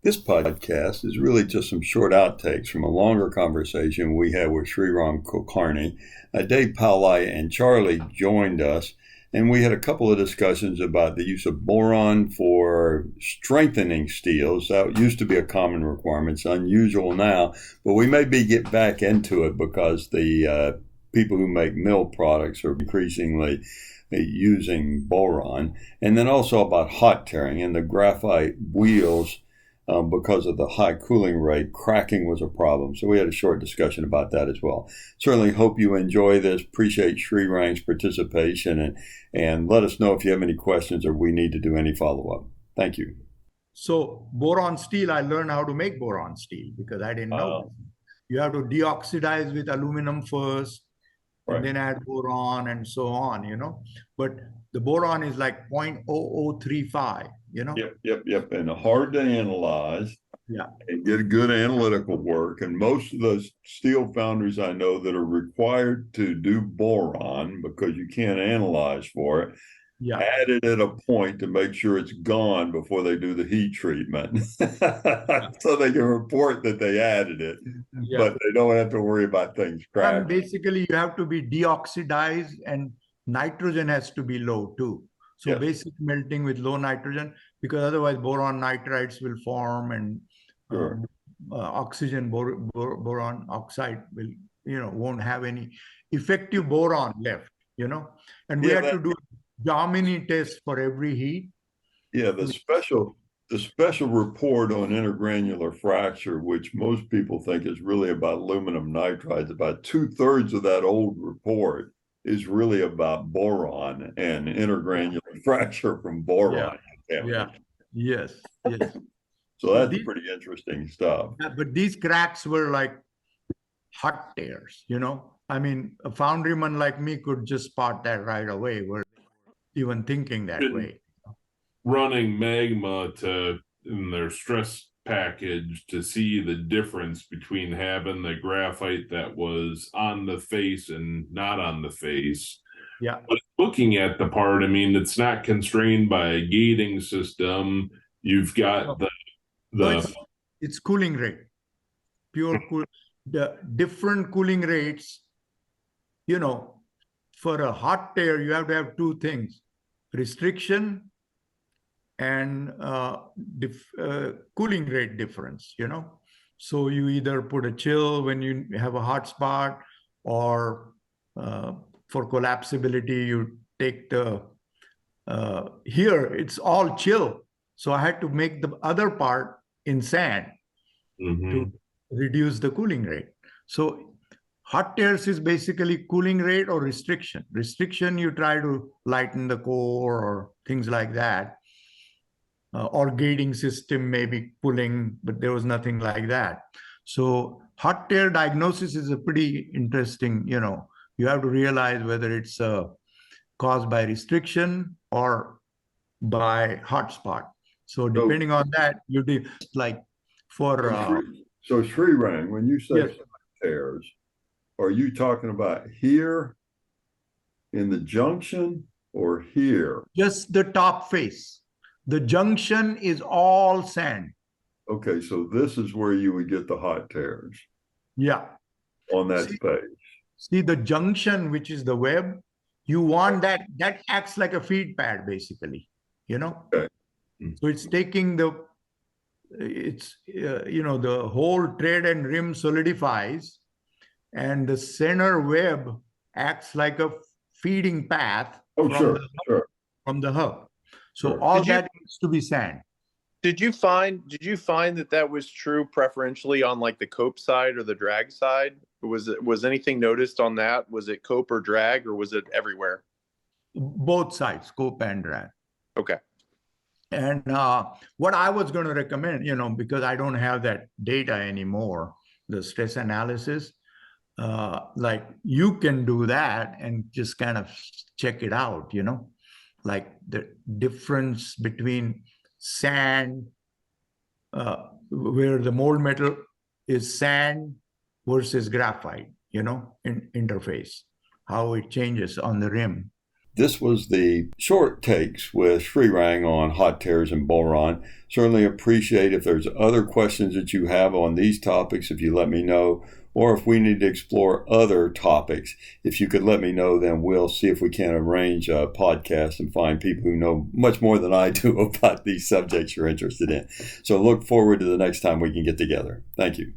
This podcast is really just some short outtakes from a longer conversation we had with Shrirang Kulkarni. Dave Powley and Charlie joined us, and we had a couple of discussions about the use of boron for strengthening steels. That used to be a common requirement. It's unusual now, but we maybe get back into it because the people who make mill products are increasingly using boron. And then also about hot tearing and the graphite wheels. Because of the high cooling rate, cracking was a problem. So we had a short discussion about that as well. Certainly hope you enjoy this. Appreciate Shrirang's participation and let us know if you have any questions or we need to do any follow-up. Thank you. So boron steel, I learned how to make boron steel because I didn't know. You have to deoxidize with aluminum first, and then add boron and so on, But the boron is like 0.0035. Yep. And hard to analyze. Yeah. And get good analytical work. And most of those steel foundries I know that are required to do boron because you can't analyze for it, add it at a point to make sure it's gone before they do the heat treatment. So they can report that they added it, but they don't have to worry about things cracking. And basically, you have to be deoxidized and nitrogen has to be low too. So basic melting with low nitrogen, because otherwise boron nitrides will form and oxygen boron oxide will, won't have any effective boron left, And we had to do a Jomini test for every heat. Yeah, the special report on intergranular fracture, which most people think is really about aluminum nitrides, about 2/3 of that old report is really about boron and intergranular fracture from boron. Yes. So that's pretty interesting stuff. Yeah, but these cracks were like hot tears, I mean, a foundryman like me could just spot that right away. We're even thinking that way. Running magma in their stress package to see the difference between having the graphite that was on the face and not on the face. Yeah. But looking at the part, I mean, it's not constrained by a gating system. You've got it's cooling rate, the different cooling rates, for a hot tear, you have to have two things, restriction and cooling rate difference, So you either put a chill when you have a hot spot, or for collapsibility, you take here it's all chill. So I had to make the other part in sand to reduce the cooling rate. So hot tears is basically cooling rate or restriction. Restriction, you try to lighten the core or things like that. Or gating system, maybe pulling, but there was nothing like that. So hot tear diagnosis is a pretty interesting, you have to realize whether it's caused by restriction or by hotspot. So depending on that, you do like for... So Shrirang, when you say hot tears, are you talking about here in the junction or here? Just the top face. The junction is all sand. Okay, so this is where you would get the hot tears. Yeah. On that space. See the junction, which is the web, you want that acts like a feed pad, basically, Okay. So it's taking the whole thread and rim solidifies, and the center web acts like a feeding path from the hub. So all that needs to be sand. Did you find that was true preferentially on like the cope side or the drag side? Was anything noticed on that? Was it cope or drag, or was it everywhere? Both sides, cope and drag. Okay. And what I was going to recommend, because I don't have that data anymore, the stress analysis, like you can do that and just kind of check it out, like the difference between sand, where the mold metal is sand versus graphite, in interface, how it changes on the rim. This was the short takes with Shrirang on hot tears and boron. Certainly appreciate if there's other questions that you have on these topics, if you let me know, or if we need to explore other topics. If you could let me know, then we'll see if we can arrange a podcast and find people who know much more than I do about these subjects you're interested in. So look forward to the next time we can get together. Thank you.